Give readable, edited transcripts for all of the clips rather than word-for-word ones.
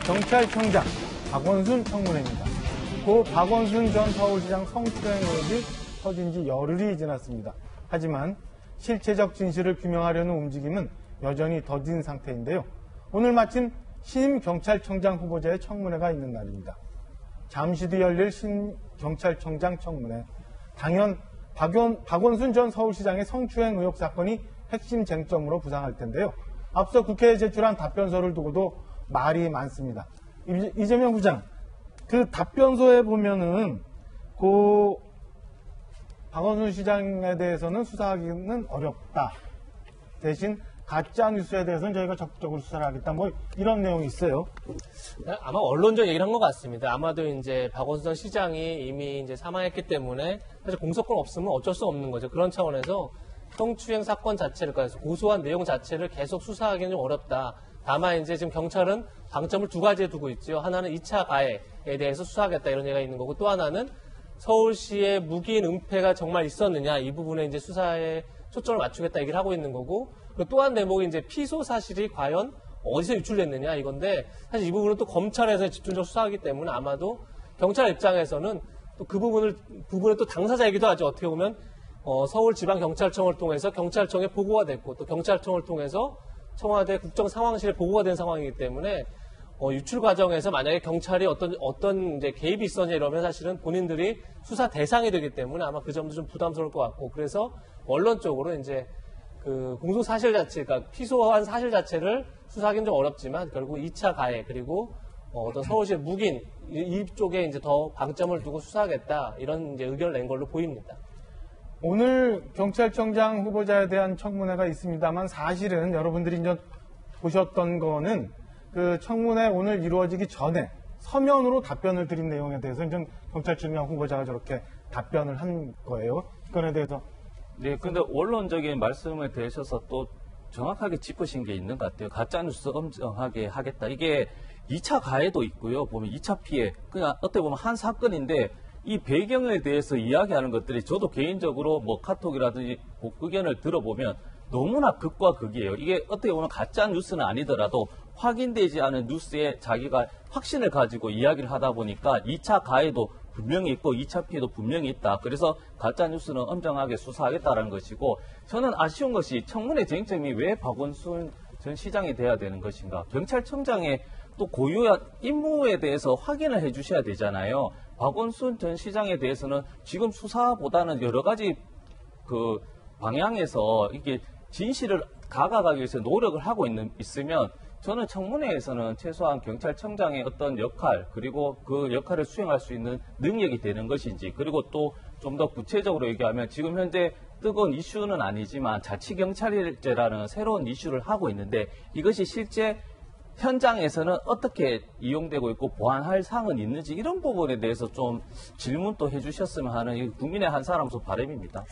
경찰청장 박원순 청문회입니다. 고 박원순 전 서울시장 성추행 의혹이 터진 지 열흘이 지났습니다. 하지만 실체적 진실을 규명하려는 움직임은 여전히 더딘 상태인데요. 오늘 마침 신임 경찰청장 후보자의 청문회가 있는 날입니다. 잠시 뒤 열릴 신임 경찰청장 청문회. 당연 박원순 전 서울시장의 성추행 의혹 사건이 핵심 쟁점으로 부상할 텐데요. 앞서 국회에 제출한 답변서를 두고도 말이 많습니다. 이재명 부장, 그 답변서에 보면은 박원순 시장에 대해서는 수사하기는 어렵다. 대신 가짜 뉴스에 대해서는 저희가 적극적으로 수사를 하겠다. 뭐 이런 내용이 있어요. 아마 언론적 얘기를 한 것 같습니다. 아마도 이제 박원순 시장이 이미 이제 사망했기 때문에 사실 공소권 없으면 어쩔 수 없는 거죠. 그런 차원에서 성추행 사건 자체를, 그래서 고소한 내용 자체를 계속 수사하기는 좀 어렵다. 다만 이제 지금 경찰은 방점을 두 가지에 두고 있죠. 하나는 2차 가해에 대해서 수사하겠다 이런 얘기가 있는 거고, 또 하나는 서울시의 무기인 은폐가 정말 있었느냐 이 부분에 이제 수사에 초점을 맞추겠다 얘기를 하고 있는 거고, 또 한 대목이 이제 피소 사실이 과연 어디서 유출됐느냐 이건데, 사실 이 부분은 또 검찰에서 집중적으로 수사하기 때문에 아마도 경찰 입장에서는 또 그 부분에 또 당사자이기도 하죠. 어떻게 보면 서울지방경찰청을 통해서 경찰청에 보고가 됐고, 또 경찰청을 통해서 청와대 국정상황실에 보고가 된 상황이기 때문에 유출 과정에서 만약에 경찰이 어떤 이제 개입이 있었냐 이러면 사실은 본인들이 수사 대상이 되기 때문에 아마 그 점도 좀 부담스러울 것 같고, 그래서 원론적으로 이제 그 공소 사실 자체, 그러니까 피소한 사실 자체를 수사하기는 좀 어렵지만 결국 2차 가해 그리고 어떤 서울시의 묵인 이쪽에 이제 더 방점을 두고 수사하겠다 이런 이제 의견을 낸 걸로 보입니다. 오늘 경찰청장 후보자에 대한 청문회가 있습니다만 사실은 여러분들이 이제 보셨던 거는 그 청문회 오늘 이루어지기 전에 서면으로 답변을 드린 내용에 대해서 이제 경찰청장 후보자가 저렇게 답변을 한 거예요. 그 건에 대해서. 네, 근데 원론적인 말씀에 대해서 또 정확하게 짚으신 게 있는 것 같아요. 가짜뉴스 엄정하게 하겠다. 이게 2차 가해도 있고요. 보면 2차 피해. 그냥 어떻게 보면 한 사건인데 이 배경에 대해서 이야기하는 것들이 저도 개인적으로 뭐 카톡이라든지 의견을 들어보면 너무나 극과 극이에요. 이게 어떻게 보면 가짜 뉴스는 아니더라도 확인되지 않은 뉴스에 자기가 확신을 가지고 이야기를 하다 보니까 2차 가해도 분명히 있고 2차 피해도 분명히 있다. 그래서 가짜 뉴스는 엄정하게 수사하겠다는 것이고, 저는 아쉬운 것이 청문회 쟁점이 왜 박원순 전 시장이 돼야 되는 것인가. 경찰청장의 또 고유한 임무에 대해서 확인을 해 주셔야 되잖아요. 박원순 전 시장에 대해서는 지금 수사보다는 여러 가지 그 방향에서 이게 진실을 다가가기 위해서 노력을 하고 있으면 저는 청문회에서는 최소한 경찰청장의 어떤 역할, 그리고 그 역할을 수행할 수 있는 능력이 되는 것인지, 그리고 또 좀 더 구체적으로 얘기하면 지금 현재 뜨거운 이슈는 아니지만 자치경찰제라는 새로운 이슈를 하고 있는데 이것이 실제 현장에서는 어떻게 이용되고 있고 보완할 사항은 있는지 이런 부분에 대해서 좀 질문도 해주셨으면 하는 국민의 한 사람으로서 바람입니다.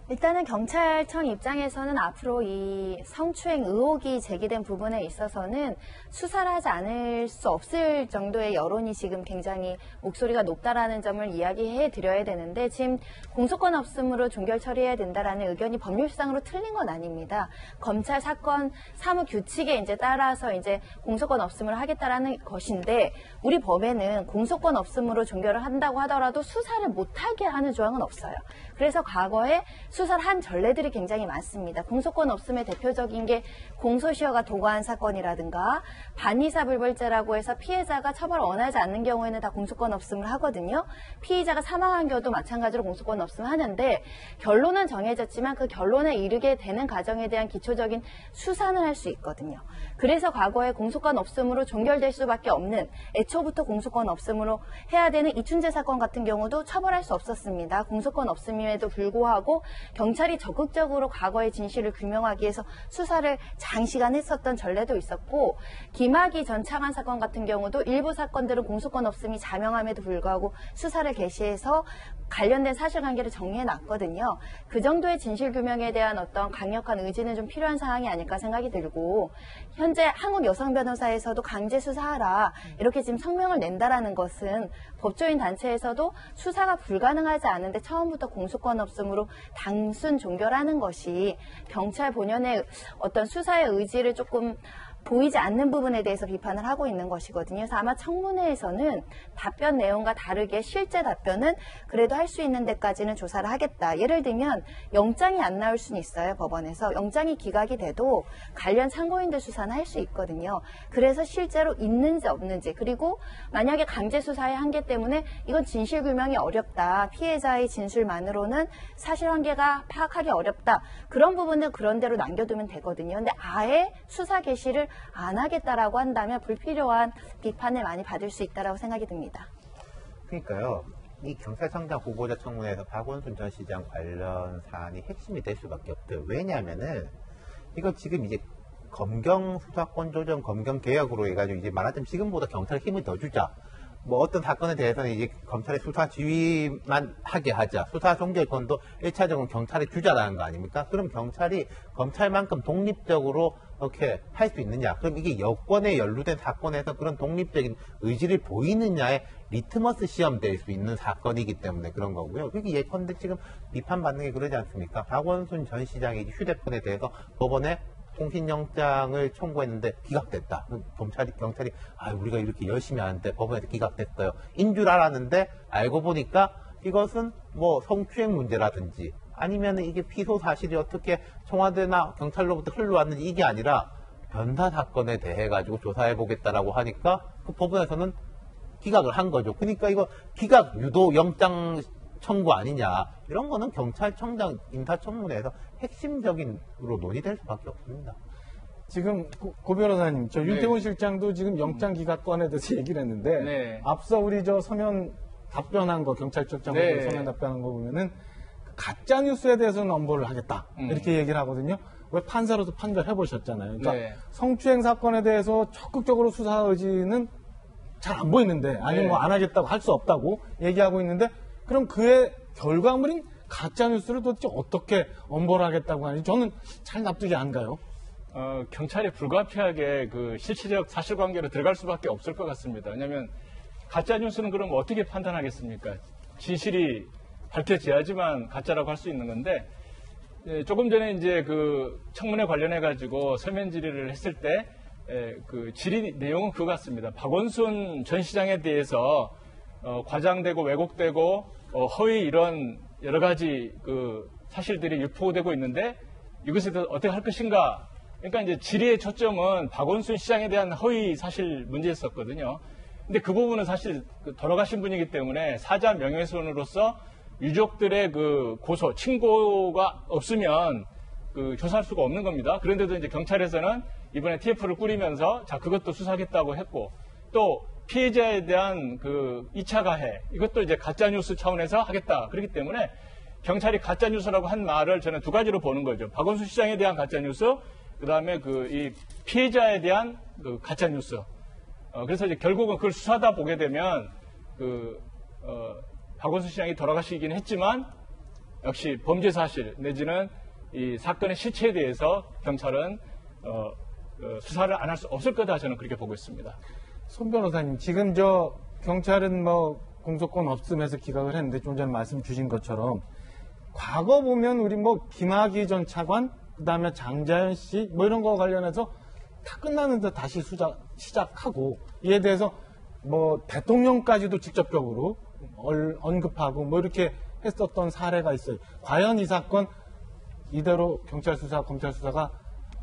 일단은 경찰청 입장에서는 앞으로 이 성추행 의혹이 제기된 부분에 있어서는 수사를 하지 않을 수 없을 정도의 여론이 지금 굉장히 목소리가 높다라는 점을 이야기해 드려야 되는데, 지금 공소권 없음으로 종결 처리해야 된다라는 의견이 법률상으로 틀린 건 아닙니다. 검찰 사건 사무 규칙에 이제 따라서 이제 공소권 없음을 하겠다라는 것인데, 우리 법에는 공소권 없음으로 종결을 한다고 하더라도 수사를 못하게 하는 조항은 없어요. 그래서 과거에 수사를 한 전례들이 굉장히 많습니다. 공소권 없음의 대표적인 게 공소시효가 도과한 사건이라든가 반의사불벌죄라고 해서 피해자가 처벌을 원하지 않는 경우에는 다 공소권 없음을 하거든요. 피의자가 사망한 경우도 마찬가지로 공소권 없음을 하는데, 결론은 정해졌지만 그 결론에 이르게 되는 과정에 대한 기초적인 수사는 할 수 있거든요. 그래서 과거에 공소권 없음으로 종결될 수밖에 없는, 애초부터 공소권 없음으로 해야 되는 이춘재 사건 같은 경우도 처벌할 수 없었습니다. 공소권 없음임에도 불구하고 경찰이 적극적으로 과거의 진실을 규명하기 위해서 수사를 장시간 했었던 전례도 있었고, 김학의 전 차관 사건 같은 경우도 일부 사건들은 공소권 없음이 자명함에도 불구하고 수사를 개시해서 관련된 사실관계를 정리해놨거든요. 그 정도의 진실규명에 대한 어떤 강력한 의지는 좀 필요한 상황이 아닐까 생각이 들고, 현재 한국여성변호사에서도 강제 수사하라 이렇게 지금 성명을 낸다라는 것은 법조인 단체에서도 수사가 불가능하지 않은데 처음부터 공소권 없음으로 단순 종결하는 것이 경찰 본연의 어떤 수사의 의지를 조금 보이지 않는 부분에 대해서 비판을 하고 있는 것이거든요. 그래서 아마 청문회에서는 답변 내용과 다르게 실제 답변은 그래도 할 수 있는 데까지는 조사를 하겠다. 예를 들면 영장이 안 나올 수는 있어요. 법원에서. 영장이 기각이 돼도 관련 참고인들 수사는 할 수 있거든요. 그래서 실제로 있는지 없는지, 그리고 만약에 강제 수사의 한계 때문에 이건 진실규명이 어렵다. 피해자의 진술만으로는 사실관계가 파악하기 어렵다. 그런 부분은 그런 대로 남겨두면 되거든요. 근데 아예 수사 개시를 안 하겠다라고 한다면 불필요한 비판을 많이 받을 수 있다라고 생각이 듭니다. 그러니까요. 이 경찰청장 후보자 청문회에서 박원순 전 시장 관련 사안이 핵심이 될 수밖에 없대요. 왜냐하면은 이거 지금 이제 검경 수사권 조정, 검경 개혁으로 해가지고 이제 말하자면 지금보다 경찰에 힘을 더 주자. 뭐 어떤 사건에 대해서는 이제 검찰의 수사 지휘만 하게 하자. 수사 종결권도 1차적으로 경찰에 주자라는 거 아닙니까? 그럼 경찰이 검찰만큼 독립적으로 이렇게 할 수 있느냐? 그럼 이게 여권에 연루된 사건에서 그런 독립적인 의지를 보이느냐의 리트머스 시험 될 수 있는 사건이기 때문에 그런 거고요. 그게 예컨대 지금 비판받는 게 그러지 않습니까? 박원순 전 시장이 휴대폰에 대해서 법원에 통신영장을 청구했는데 기각됐다. 경찰이 우리가 이렇게 열심히 하는데 법원에서 기각됐어요. 인 줄 알았는데 알고 보니까 이것은 뭐 성추행 문제라든지 아니면 이게 피소 사실이 어떻게 청와대나 경찰로부터 흘러왔는지 이게 아니라 변사 사건에 대해 가지고 조사해 보겠다라고 하니까 그 법원에서는 기각을 한 거죠. 그러니까 이거 기각 유도 영장 청구 아니냐, 이런 거는 경찰청장 인사청문회에서 핵심적인으로 논의될 수밖에 없습니다. 지금 고 변호사님, 저 윤태곤 실장도 지금 영장 기각권에 대해서 얘기를 했는데 네. 앞서 우리 저 서면 답변한 거, 경찰청장 네. 서면 답변한 거 보면은 가짜 뉴스에 대해서는 엄벌을 하겠다 이렇게 얘기를 하거든요. 왜 판사로도 판결해 보셨잖아요. 그러니까 네. 성추행 사건에 대해서 적극적으로 수사 의지는 잘 안 보이는데, 아니면 뭐 안 하겠다고 할 수 없다고 얘기하고 있는데, 그럼 그의 결과물인 가짜 뉴스를 도대체 어떻게 엄벌하겠다고 하는지 저는 잘 납득이 안 가요. 경찰이 불가피하게 그 실체적 사실관계로 들어갈 수밖에 없을 것 같습니다. 왜냐하면 가짜 뉴스는 그럼 어떻게 판단하겠습니까? 진실이 밝혀져야지만 가짜라고 할 수 있는 건데, 조금 전에 이제 그 청문회 관련해 가지고 서면 질의를 했을 때 그 질의 내용은 그거 같습니다. 박원순 전 시장에 대해서 과장되고 왜곡되고 허위 이런 여러 가지 그 사실들이 유포되고 있는데 이것에 대해서 어떻게 할 것인가. 그러니까 이제 질의의 초점은 박원순 시장에 대한 허위 사실 문제였었거든요. 근데 그 부분은 사실 돌아가신 분이기 때문에 사자 명예훼손으로서 유족들의 그 고소, 친고가 없으면 그 조사할 수가 없는 겁니다. 그런데도 이제 경찰에서는 이번에 TF를 꾸리면서 자, 그것도 수사하겠다고 했고, 또 피해자에 대한 그 2차 가해, 이것도 이제 가짜뉴스 차원에서 하겠다. 그렇기 때문에 경찰이 가짜뉴스라고 한 말을 저는 두 가지로 보는 거죠. 박원순 시장에 대한 가짜뉴스, 그 다음에 그 이 피해자에 대한 그 가짜뉴스. 그래서 이제 결국은 그걸 수사하다 보게 되면 박원순 시장이 돌아가시긴 했지만 역시 범죄 사실 내지는 이 사건의 실체에 대해서 경찰은 수사를 안 할 수 없을 거다, 저는 그렇게 보고 있습니다. 손 변호사님, 지금 저 경찰은 뭐 공소권 없음해서 기각을 했는데 좀 전에 말씀 주신 것처럼 과거 보면 우리 뭐 김학의 전 차관, 그다음에 장자연 씨 뭐 이런 거 관련해서 다 끝났는데 다시 수사 시작하고, 이에 대해서 뭐 대통령까지도 직접적으로 언급하고 뭐 이렇게 했었던 사례가 있어요. 과연 이 사건 이대로 경찰 수사, 검찰 수사가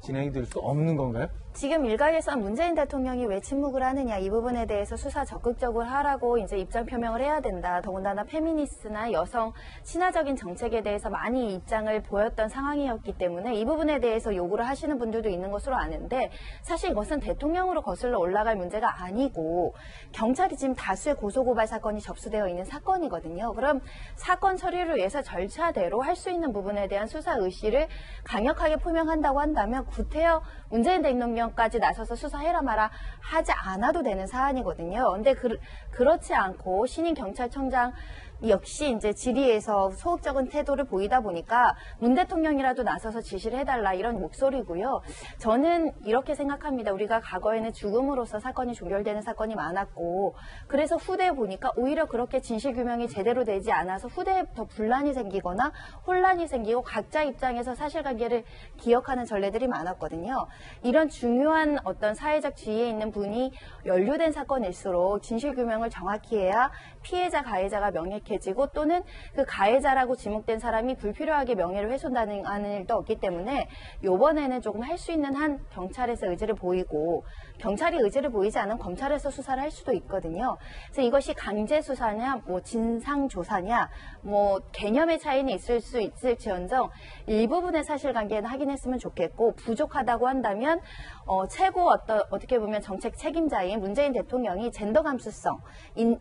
진행이 될 수 없는 건가요? 지금 일각에서 문재인 대통령이 왜 침묵을 하느냐, 이 부분에 대해서 수사 적극적으로 하라고 이제 입장 표명을 해야 된다. 더군다나 페미니스트나 여성 친화적인 정책에 대해서 많이 입장을 보였던 상황이었기 때문에 이 부분에 대해서 요구를 하시는 분들도 있는 것으로 아는데, 사실 이것은 대통령으로 거슬러 올라갈 문제가 아니고 경찰이 지금 다수의 고소고발 사건이 접수되어 있는 사건이거든요. 그럼 사건 처리를 위해서 절차대로 할 수 있는 부분에 대한 수사 의지를 강력하게 표명한다고 한다면 구태여 문재인 대통령까지 나서서 수사해라 마라 하지 않아도 되는 사안이거든요. 그런데 그렇지 않고 신임 경찰청장 역시 이제 질의에서 소극적인 태도를 보이다 보니까 문 대통령이라도 나서서 지시를 해달라 이런 목소리고요. 저는 이렇게 생각합니다. 우리가 과거에는 죽음으로써 사건이 종결되는 사건이 많았고 그래서 후대에 보니까 오히려 그렇게 진실규명이 제대로 되지 않아서 후대에 더 분란이 생기거나 혼란이 생기고 각자 입장에서 사실관계를 기억하는 전례들이 많았거든요. 이런 중요한 어떤 사회적 지위에 있는 분이 연루된 사건일수록 진실규명을 정확히 해야 피해자, 가해자가 명확해지고 또는 그 가해자라고 지목된 사람이 불필요하게 명예를 훼손하는 일도 없기 때문에 이번에는 조금 할 수 있는 한 경찰에서 의지를 보이고 경찰이 의지를 보이지 않으면 검찰에서 수사를 할 수도 있거든요. 그래서 이것이 강제 수사냐, 뭐 진상 조사냐, 뭐 개념의 차이는 있을 수 있을지언정 일부분의 사실관계는 확인했으면 좋겠고 부족하다고 한다면 최고 어떻게 보면 정책 책임자인 문재인 대통령이 젠더 감수성,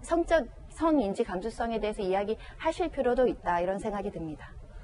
성적 성인지 감수성에 대해서 이야기하실 필요도 있다 이런 생각이 듭니다.